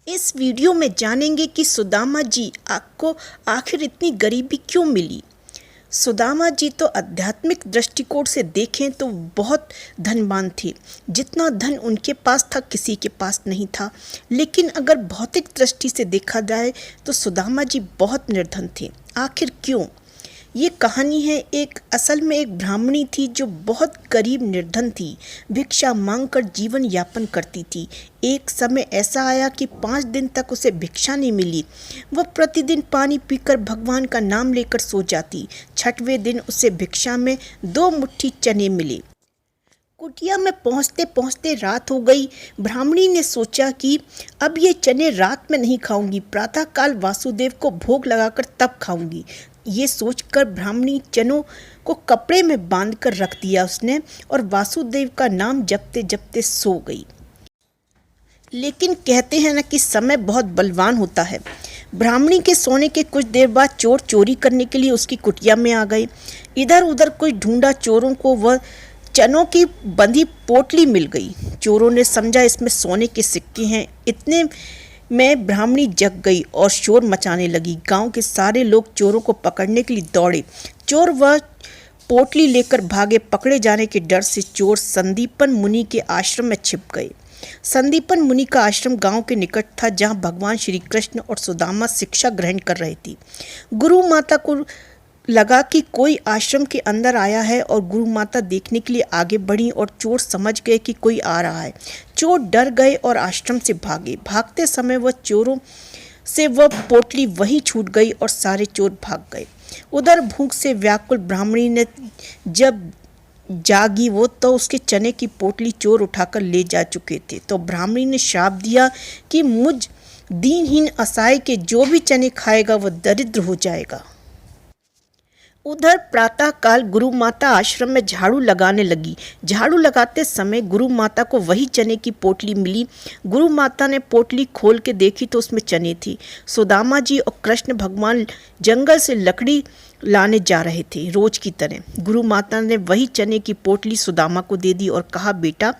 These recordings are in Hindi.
इस वीडियो में जानेंगे कि सुदामा जी आपको आखिर इतनी गरीबी क्यों मिली। सुदामा जी तो आध्यात्मिक दृष्टिकोण से देखें तो बहुत धनवान थे। जितना धन उनके पास था किसी के पास नहीं था। लेकिन अगर भौतिक दृष्टि से देखा जाए तो सुदामा जी बहुत निर्धन थे। आखिर क्यों? ये कहानी है असल में एक ब्राह्मणी थी जो बहुत गरीब निर्धन थी। भिक्षा मांगकर जीवन यापन करती थी। एक समय ऐसा आया कि 5 दिन तक उसे भिक्षा नहीं मिली। वह प्रतिदिन पानी पीकर भगवान का नाम लेकर सो जाती। 6वें दिन उसे भिक्षा में 2 मुट्ठी चने मिले। कुटिया में पहुँचते पहुँचते रात हो गई। ब्राह्मणी ने सोचा कि अब ये चने रात में नहीं खाऊंगी, प्रातःकाल वासुदेव को भोग लगाकर तब खाऊंगी। ये सोचकर ब्राह्मणी चनों को कपड़े में बांधकर रख दिया उसने और वासुदेव का नाम जपते जपते सो गई। लेकिन कहते हैं ना कि समय बहुत बलवान होता है। ब्राह्मणी के सोने के कुछ देर बाद चोर चोरी करने के लिए उसकी कुटिया में आ गए। इधर उधर कुछ ढूंढा, चोरों को वह चनों की बंधी पोटली मिल गई। चोरों ने समझा इसमें सोने के सिक्के हैं। इतने में ब्राह्मणी जग गई और शोर मचाने लगी। गांव के सारे लोग चोरों को पकड़ने के लिए दौड़े। चोर वह पोटली लेकर भागे। पकड़े जाने के डर से चोर संदीपन मुनि के आश्रम में छिप गए। संदीपन मुनि का आश्रम गांव के निकट था, जहां भगवान श्री कृष्ण और सुदामा शिक्षा ग्रहण कर रहे थे। गुरु माता को लगा कि कोई आश्रम के अंदर आया है और गुरु माता देखने के लिए आगे बढ़ी और चोर समझ गए कि कोई आ रहा है। चोर डर गए और आश्रम से भागे। भागते समय वह चोरों से वह पोटली वहीं छूट गई और सारे चोर भाग गए। उधर भूख से व्याकुल ब्राह्मणी ने जब जागी वो तो उसके चने की पोटली चोर उठाकर ले जा चुके थे। तो ब्राह्मणी ने श्राप दिया कि मुझ दीनहीन असहाय के जो भी चने खाएगा वह दरिद्र हो जाएगा। उधर प्रातःकाल गुरु माता आश्रम में झाड़ू लगाने लगी। झाड़ू लगाते समय गुरु माता को वही चने की पोटली मिली। गुरु माता ने पोटली खोल के देखी तो उसमें चने थी। सुदामा जी और कृष्ण भगवान जंगल से लकड़ी लाने जा रहे थे रोज की तरह। गुरु माता ने वही चने की पोटली सुदामा को दे दी और कहा, बेटा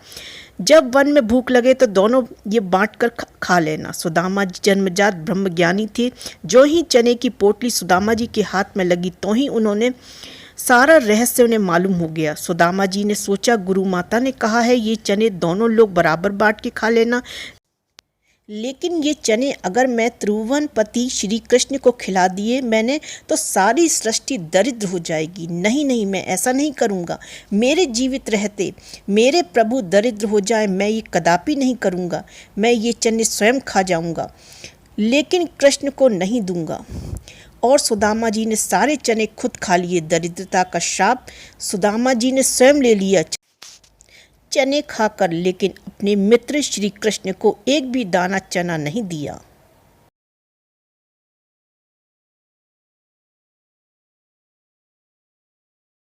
जब वन में भूख लगे तो दोनों ये बांट कर खा लेना। सुदामा जी जन्मजात ब्रह्मज्ञानी थे। जो ही चने की पोटली सुदामा जी के हाथ में लगी तो ही उन्होंने सारा रहस्य उन्हें मालूम हो गया। सुदामा जी ने सोचा, गुरु माता ने कहा है ये चने दोनों लोग बराबर बांट के खा लेना, लेकिन ये चने अगर मैं त्रिभुवनपति श्री कृष्ण को खिला दिए मैंने तो सारी सृष्टि दरिद्र हो जाएगी। नहीं नहीं, मैं ऐसा नहीं करूँगा। मेरे जीवित रहते मेरे प्रभु दरिद्र हो जाए, मैं ये कदापि नहीं करूँगा। मैं ये चने स्वयं खा जाऊँगा, लेकिन कृष्ण को नहीं दूँगा। और सुदामा जी ने सारे चने खुद खा लिए। दरिद्रता का श्राप सुदामा जी ने स्वयं ले लिया चने खाकर, लेकिन अपने मित्र श्री कृष्ण को एक भी दाना चना नहीं दिया।